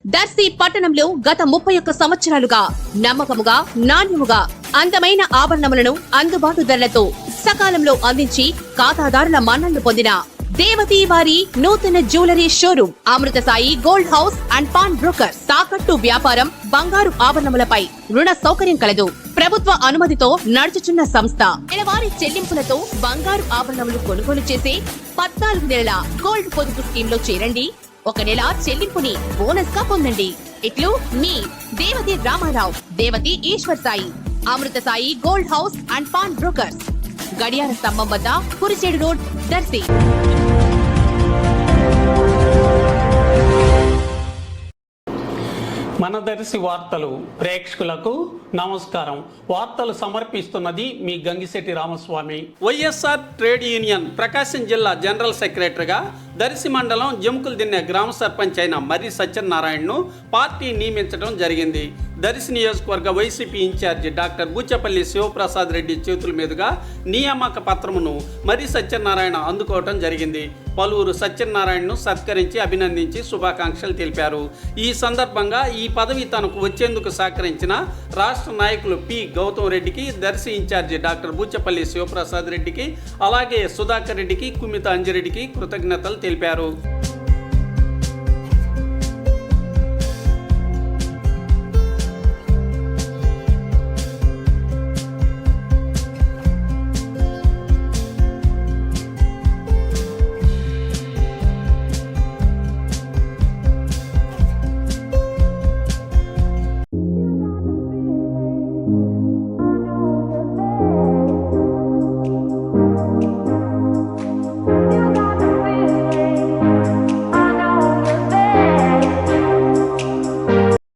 దర్శి పట్టణంలో గత 31 సంవత్సరాలుగా నమ్మకముగా, నాణ్యముగా అందమైన ఆభరణములను అందుబాటు ధరలతో సకాలంలో అందించి ఖాతాదారుల మన్ననలు పొందిన దేవతి వారి నూతన jewellery showroom Amrutha Sai gold house and pawn broker. తాకట్టు వ్యాపారం, బంగారు ఆభరణములపై రుణ సౌకర్యం కలదు. ప్రభుత్వ అనుమతితో నడుచుచున్న సంస్థ. నెలవారీ చెల్లింపులతో బంగారు ఆభరణములు కొనుగోలు చేసే 14 నెలల గోల్డ్ పొదుపు స్కీమ్ లో చేరండి. 1 నెల చెల్లింపుని బోనస్ గా పొందండి. ఇట్లు మీ Devathi Ramarao, Devathi Eshwar Sai, Amrutha Sai gold house and pawn brokers, గడియార స్తంభం వద్ద, కురిచేడు రోడ్, దర్శి. మన దర్శి వార్తలు ప్రేక్షకులకు నమస్కారం. వార్తలు సమర్పిస్తున్నది మీ గంగిశెట్టి రామస్వామి. వైఎస్ఆర్ ట్రేడ్ యూనియన్ ప్రకాశం జిల్లా జనరల్ సెక్రటరీగా దర్శి మండలం జముకులు దిన్నె గ్రామ సర్పంచ్ అయిన మర్రి సత్యనారాయణను పార్టీ నియమించడం జరిగింది. దర్శి నియోజకవర్గ వైసీపీ ఇన్ఛార్జి డాక్టర్ బూచపల్లి శివప్రసాద్ రెడ్డి చేతుల మీదుగా నియామక పత్రమును మర్రి సత్యనారాయణ అందుకోవడం జరిగింది. పలువురు సత్యనారాయణను సత్కరించి అభినందించి శుభాకాంక్షలు తెలిపారు. ఈ సందర్భంగా ఈ పదవి తనకు వచ్చేందుకు సహకరించిన రాష్ట్ర నాయకులు పి గౌతమ్ రెడ్డికి, దర్శి ఇన్ఛార్జి డాక్టర్ బూచపల్లి శివప్రసాద్ రెడ్డికి, అలాగే సుధాకర్ రెడ్డికి, కుమిత అంజిరెడ్డికి కృతజ్ఞతలు తెలిపారు.